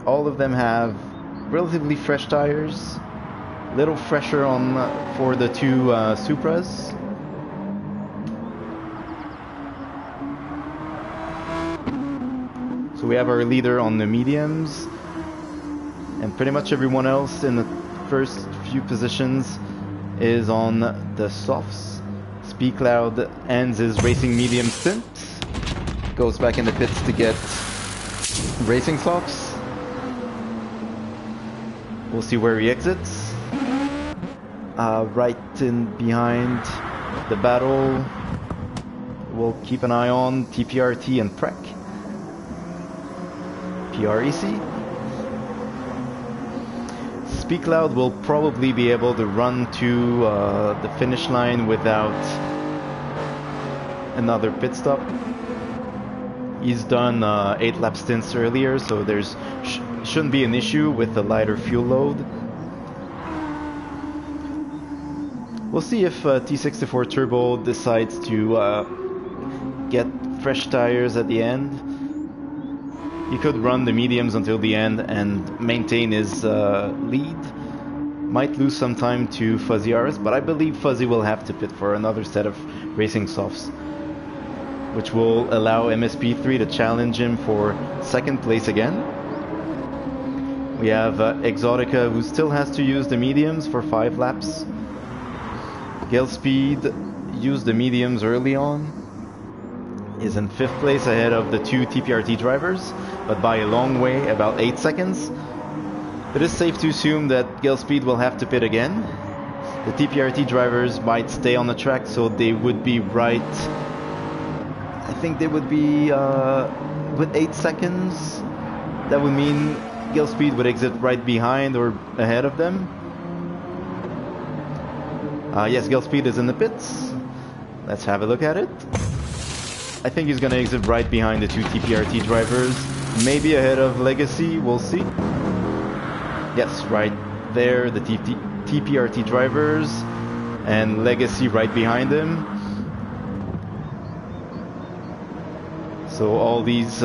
All of them have relatively fresh tires, little fresher for the 2 Supras. So we have our leader on the mediums, and pretty much everyone else in the first few positions is on the softs. Speak Loud ends his racing medium stint, goes back in the pits to get racing softs. We'll see where he exits. Right in behind the battle, we'll keep an eye on TPRT and Prec. PREC. Speak Loud will probably be able to run to the finish line without another pit stop. He's done 8 lap stints earlier, so there's shouldn't be an issue with the lighter fuel load. We'll see if T64 Turbo decides to get fresh tires at the end. He could run the mediums until the end and maintain his lead. Might lose some time to Fuzzy RS, but I believe Fuzzy will have to pit for another set of racing softs, which will allow MSP3 to challenge him for 2nd place again. We have Exotica, who still has to use the mediums for 5 laps. Gale Speed used the mediums early on, is in 5th place ahead of the 2 TPRT drivers, but by a long way, about 8 seconds. It is safe to assume that Gale Speed will have to pit again. The TPRT drivers might stay on the track, so they would be right. I think they would be with 8 seconds. That would mean Gale Speed would exit right behind or ahead of them. Yes, Gale Speed is in the pits. Let's have a look at it. I think he's gonna exit right behind the 2 TPRT drivers, maybe ahead of Legacy, we'll see. Yes, right there, the TPRT drivers, and Legacy right behind him. So all these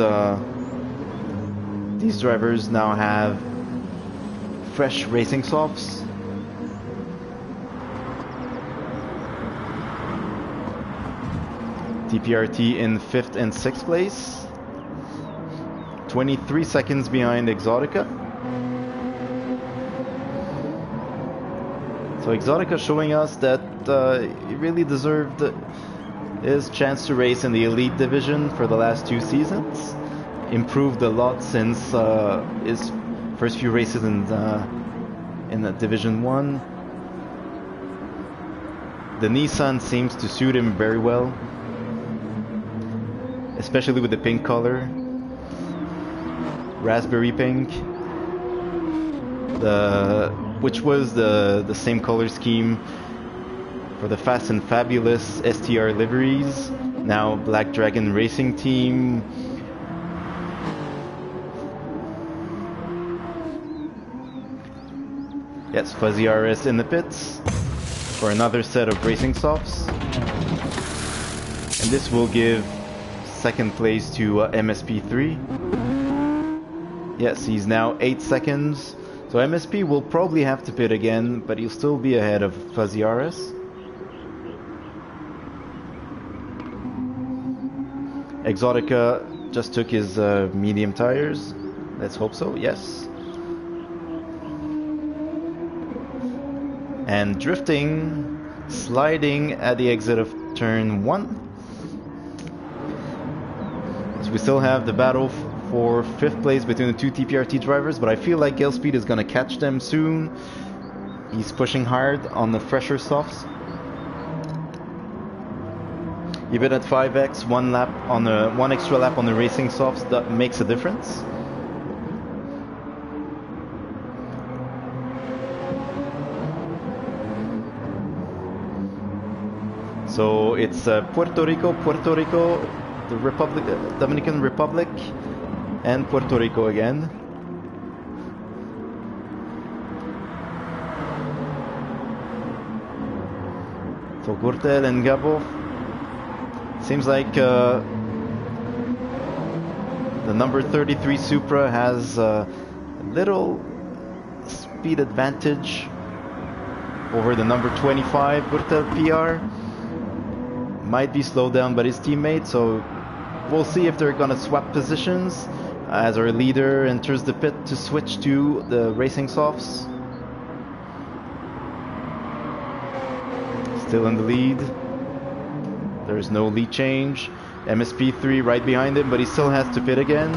drivers now have fresh racing softs. TPRT in 5th and 6th place, 23 seconds behind Exotica. So Exotica showing us that he really deserved his chance to race in the elite division for the last 2 seasons. Improved a lot since his first few races in the Division 1. The Nissan seems to suit him very well, especially with the pink color, raspberry pink, which was the same color scheme for the Fast and Fabulous STR liveries, now Black Dragon Racing Team. Yes, Fuzzy RS in the pits for another set of racing softs, and this will give 2nd place to MSP3. Yes, he's now 8 seconds. So MSP will probably have to pit again, but he'll still be ahead of Fuzzy RS. Exotica just took his medium tires. Let's hope so, yes. And drifting, sliding at the exit of turn 1. So we still have the battle for 5th place between the two TPRT drivers, but I feel like Galespeed is gonna catch them soon. He's pushing hard on the fresher softs. Even at 5x, one extra lap on the racing softs, that makes a difference. So it's Puerto Rico, the Republic, Dominican Republic, and Puerto Rico again. So Gürtel and Gabo. Seems like the number 33 Supra has a little speed advantage over the number 25 Gürtel PR. Might be slowed down by his teammate, so we'll see if they're gonna swap positions as our leader enters the pit to switch to the racing softs. Still in the lead. There's no lead change. MSP3 right behind him, but he still has to pit again.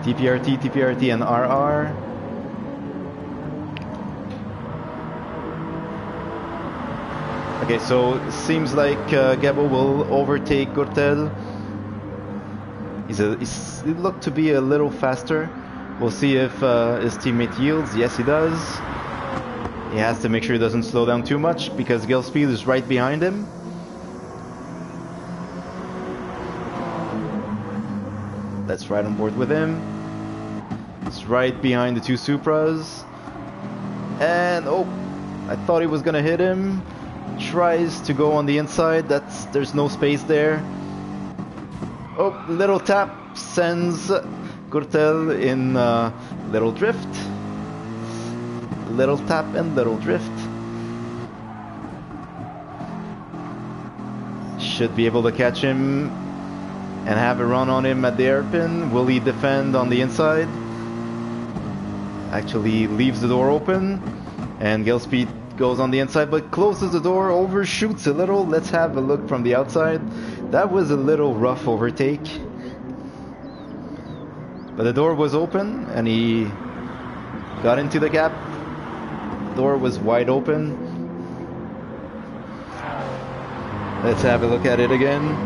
TPRT and RR. Okay, so it seems like Gabo will overtake Gürtel. He looked to be a little faster. We'll see if his teammate yields. Yes, he does. He has to make sure he doesn't slow down too much because Galespeed is right behind him. That's right on board with him. It's right behind the two Supras. And oh, I thought he was gonna hit him. Tries to go on the inside. There's no space there. Oh, little tap sends Gürtel in little drift. Little tap and little drift. Should be able to catch him and have a run on him at the hairpin. Will he defend on the inside? Actually leaves the door open and Galespeed goes on the inside but closes the door, overshoots a little. Let's have a look from the outside. That was a little rough overtake. But the door was open and he got into the gap. The door was wide open. Let's have a look at it again.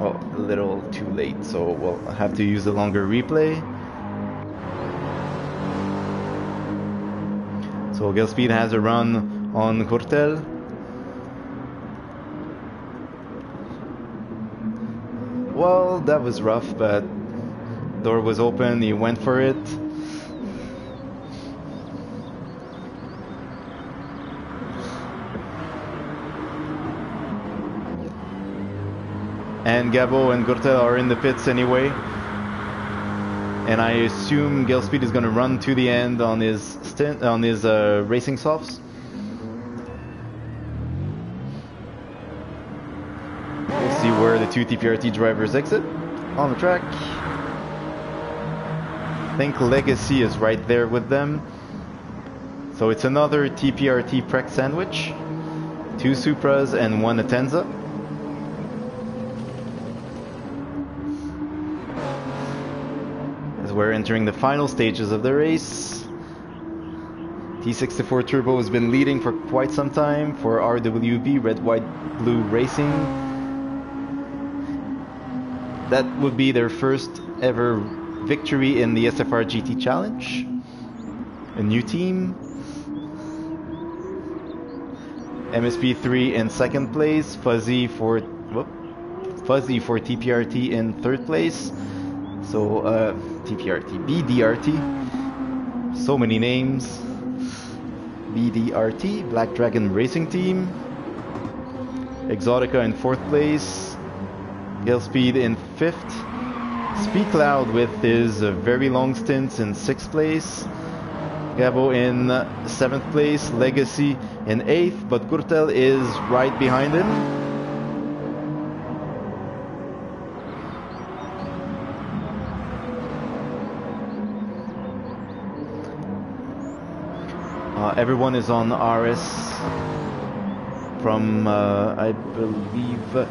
Oh, a little too late, so we'll have to use a longer replay. So Galespeed has a run on Gürtel. Well, that was rough, but door was open, he went for it. And Gabo and Gürtel are in the pits anyway. And I assume Galespeed is going to run to the end on his racing softs. We'll see where the two TPRT drivers exit on the track. I think Legacy is right there with them. So it's another TPRT Prec sandwich. Two Supras and one Atenza. We're entering the final stages of the race. T64 Turbo has been leading for quite some time for RWB, Red, White, Blue Racing. That would be their first ever victory in the SFR GT Challenge. A new team. MSP3 in second place, Fuzzy for TPRT in third place. So TPRT, BDRT, so many names. BDRT, Black Dragon Racing Team. Exotica in fourth place. Galespeed in fifth. Speed Cloud with his very long stints in sixth place. Gabo in 7th place, Legacy in 8th, but Gürtel is right behind him. Everyone is on RS from, I believe,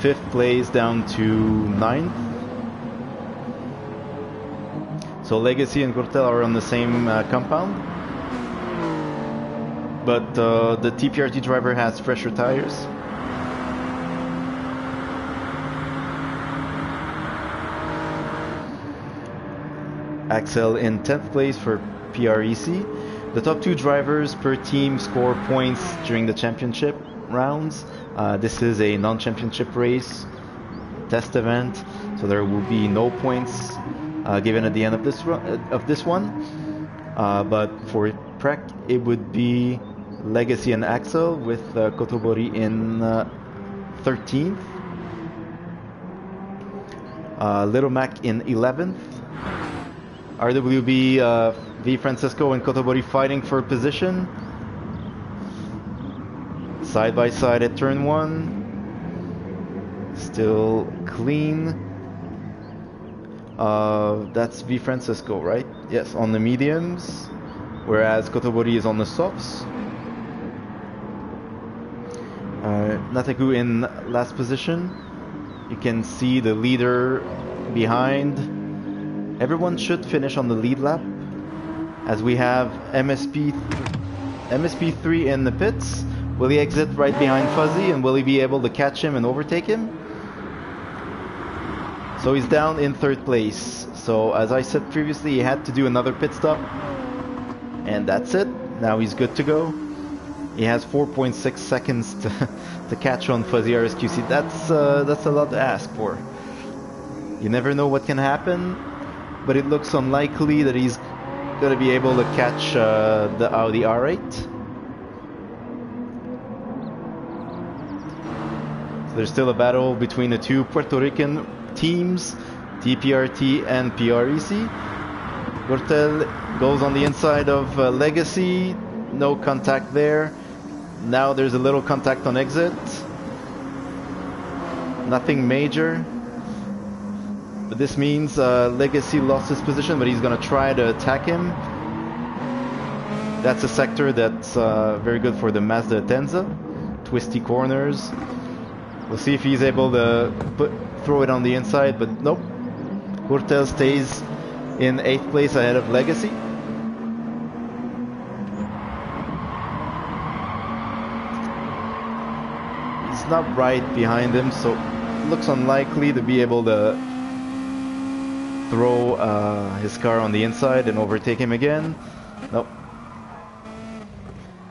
5th place down to 9th. So Legacy and Gürtel are on the same compound. But the TPRT driver has fresher tires. Axel in 10th place for PREC. The top 2 drivers per team score points during the championship rounds. This is a non-championship race, test event, so there will be no points given at the end of this one. But for Prec, it would be Legacy and Axel with Kotobori in 13th. Little Mac in 11th. RWB, V Francisco and Kotobori fighting for position. Side by side at turn 1. Still clean. That's V Francisco, right? Yes, on the mediums. Whereas Kotobori is on the softs. Nataku in last position. You can see the leader behind. Everyone should finish on the lead lap, as we have MSP3 in the pits. Will he exit right behind Fuzzy, and will he be able to catch him and overtake him? So he's down in 3rd place. So as I said previously, he had to do another pit stop, and that's it. Now he's good to go. He has 4.6 seconds to catch on Fuzzy RSQC. That's a lot to ask for. You never know what can happen, but it looks unlikely that he's going to be able to catch the Audi R8. So there's still a battle between the 2 Puerto Rican teams, TPRT and PREC. Gürtel goes on the inside of Legacy. No contact there. Now there's a little contact on exit. Nothing major. But this means Legacy lost his position, but he's going to try to attack him. That's a sector that's very good for the Mazda Atenza. Twisty corners. We'll see if he's able to throw it on the inside, but nope. Gürtel stays in 8th place ahead of Legacy. He's not right behind him, so looks unlikely to be able to throw his car on the inside and overtake him again. Nope.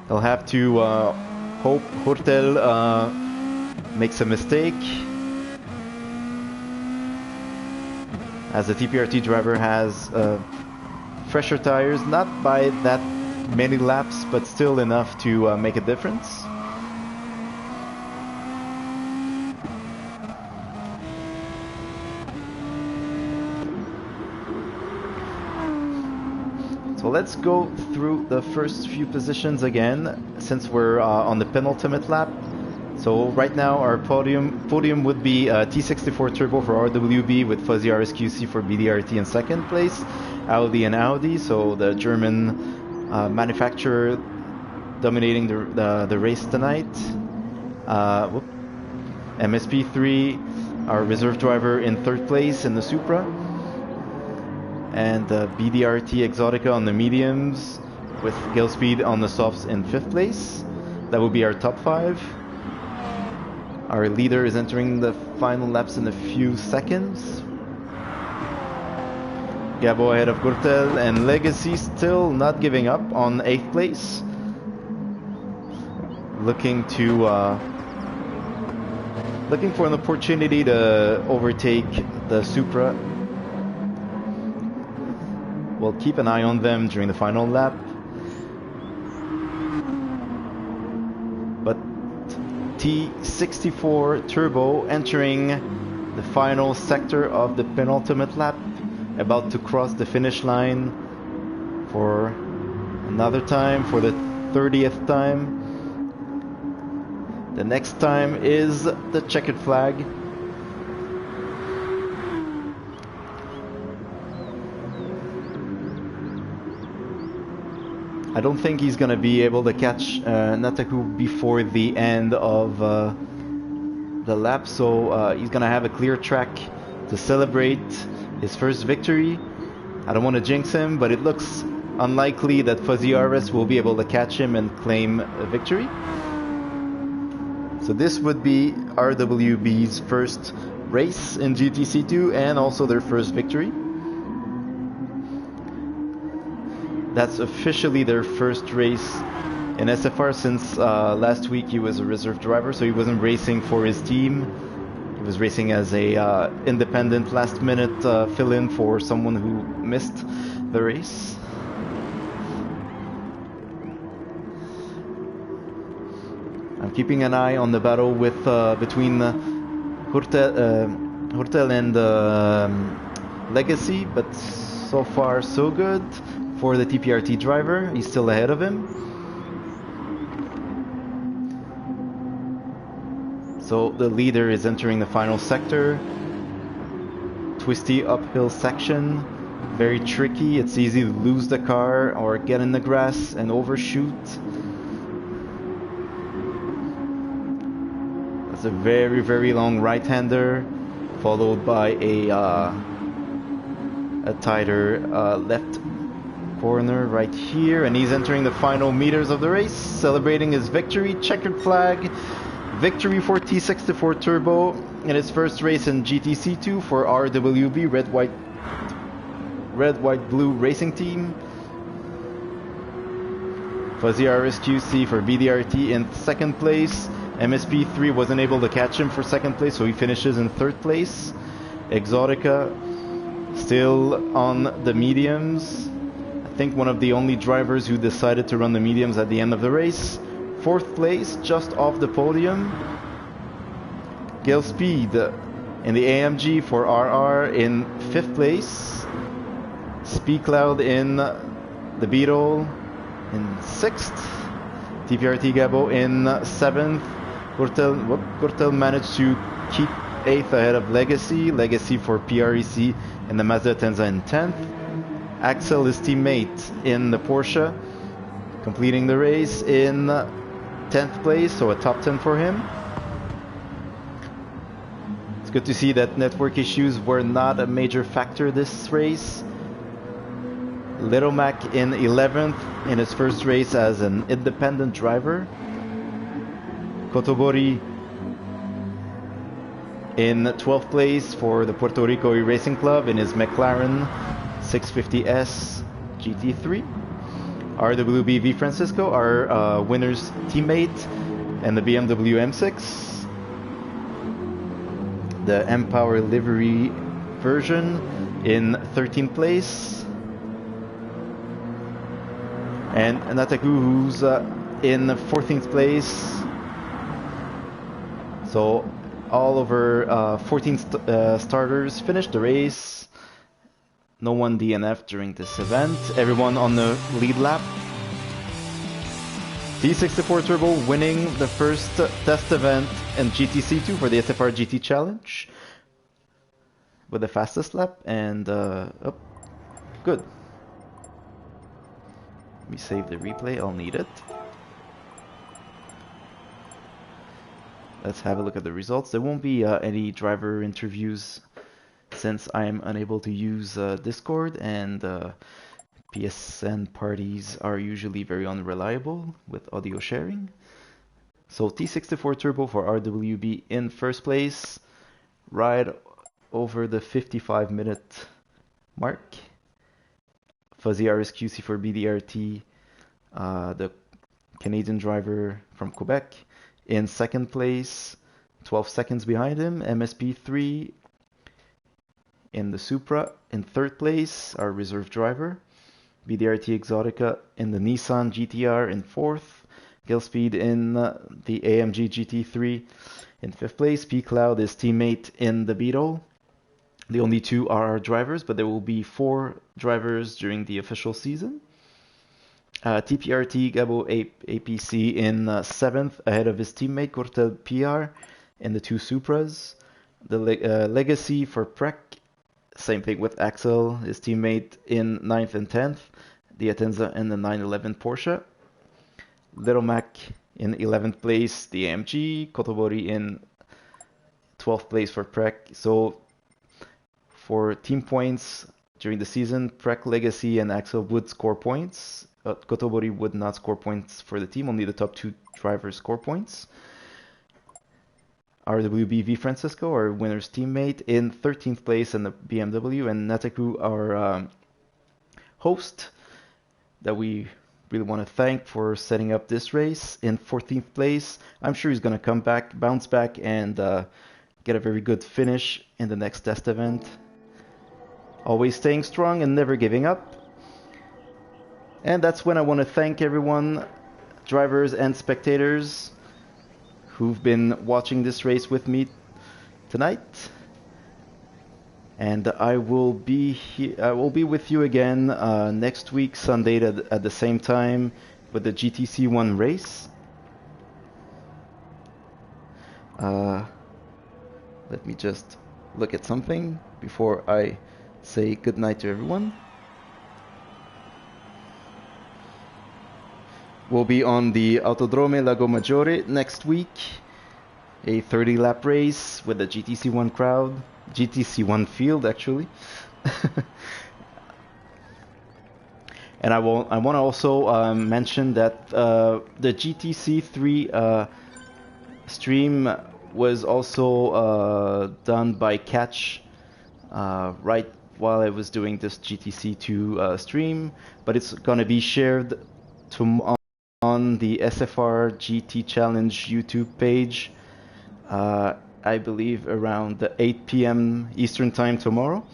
He'll have to hope Gürtel makes a mistake, as the TPRT driver has fresher tires, not by that many laps, but still enough to make a difference. So let's go through the first few positions again, since we're on the penultimate lap. So right now our podium would be T64 Turbo for RWB with Fuzzy RSQC for BDRT in 2nd place, Audi and Audi, so the German manufacturer dominating the race tonight. MSP3, our reserve driver, in 3rd place in the Supra. And BDRT Exotica on the mediums with Gillspeed on the softs in 5th place. That will be our top 5. Our leader is entering the final laps in a few seconds. Gabo ahead of Gürtel, and Legacy still not giving up on 8th place. Looking for an opportunity to overtake the Supra. We'll keep an eye on them during the final lap. But T64 Turbo entering the final sector of the penultimate lap, about to cross the finish line. for another time, for the 30th time. The next time is the checkered flag. I don't think he's gonna be able to catch Nataku before the end of the lap, so he's gonna have a clear track to celebrate his first victory. I don't want to jinx him, but it looks unlikely that Fuzzy RS will be able to catch him and claim a victory. So this would be RWB's first race in GTC2 and also their first victory. That's officially their first race in SFR since last week he was a reserve driver, so he wasn't racing for his team. He was racing as a independent last-minute fill-in for someone who missed the race. I'm keeping an eye on the battle with between Hurtel and Legacy, but so far so good for the TPRT driver. He's still ahead of him. So the leader is entering the final sector. Twisty uphill section, very tricky. It's easy to lose the car or get in the grass and overshoot. That's a very, very long right-hander, followed by a tighter left corner right here, and he's entering the final meters of the race, celebrating his victory. Checkered flag, victory for T64 Turbo in his first race in GTC2 for RWB, red, white, blue racing team. Fuzzy RSQC for BDRT in second place. MSP3 wasn't able to catch him for second place, so he finishes in third place. Exotica still on the mediums. I think one of the only drivers who decided to run the mediums at the end of the race. Fourth place, just off the podium. Gale Speed in the AMG for RR in fifth place. Speed Cloud in the Beetle in sixth. TPRT Gabo in seventh. Gurtel managed to keep eighth ahead of Legacy. Legacy for PREC in the Mazda Tenza in 10th. Axel, his teammate in the Porsche, completing the race in 10th place, so a top 10 for him. It's good to see that network issues were not a major factor this race. Little Mac in 11th in his first race as an independent driver. Kotobori in 12th place for the Puerto Rico Racing Club in his McLaren 650S GT3. RWB V Francisco, our winner's teammate, and the BMW M6. The M-Power livery version in 13th place. And Nataku, who's in 14th place. So all over 14 starters finished the race. No one DNF during this event. Everyone on the lead lap. T64 Turbo winning the first test event in GTC2 for the SFR GT Challenge with the fastest lap, and oh, good. Let me save the replay, I'll need it. Let's have a look at the results. There won't be any driver interviews since I am unable to use Discord, and PSN parties are usually very unreliable with audio sharing. So T64 Turbo for RWB in first place, right over the 55-minute mark. Fuzzy RSQC for BDRT, the Canadian driver from Quebec, in second place, 12 seconds behind him. MSP3 in the Supra in third place, our reserve driver. BDRT Exotica in the Nissan GTR in fourth. Gillspeed in the AMG GT3 in fifth place. P Cloud is teammate in the Beetle. The only two are our drivers, but there will be 4 drivers during the official season. TPRT Gabo APC in 7th ahead of his teammate Cortel PR in the 2 Supras. The Legacy for Prek, same thing with Axel, his teammate in 9th and 10th. The Atenza in the 911 Porsche. Little Mac in 11th place, the AMG. Kotobori in 12th place for Prek. So for team points during the season, Prek, Legacy, and Axel would score points. Kotobori would not score points for the team, only the top 2 drivers score points. RWBV Francisco, our winner's teammate, in 13th place in the BMW, and Nataku, our host, that we really want to thank for setting up this race, in 14th place. I'm sure he's going to come back, bounce back, and get a very good finish in the next test event. Always staying strong and never giving up. And that's when I want to thank everyone, drivers and spectators, who've been watching this race with me tonight. And I will be with you again next week, Sunday at the same time with the GTC1 race. Let me just look at something before I say goodnight to everyone. We'll be on the Autodrome Lago Maggiore next week, a 30-lap race with the GTC1 crowd, GTC1 field actually. And I want to also mention that the GTC3 stream was also done by Catch right while I was doing this GTC2 stream, but it's going to be shared on the SFR GT Challenge YouTube page, I believe around 8 p.m. Eastern Time tomorrow.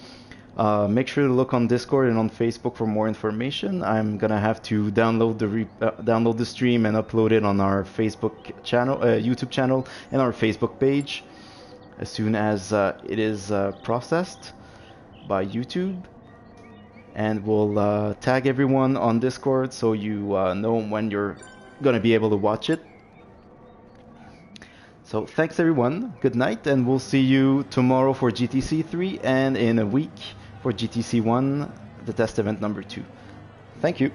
Make sure to look on Discord and on Facebook for more information. I'm gonna have to download the stream and upload it on our Facebook channel, YouTube channel, and our Facebook page as soon as it is processed by YouTube. And we'll tag everyone on Discord so you know when you're gonna be able to watch it. So thanks everyone, good night, and we'll see you tomorrow for GTC3 and in a week for GTC1, the test event number 2. Thank you.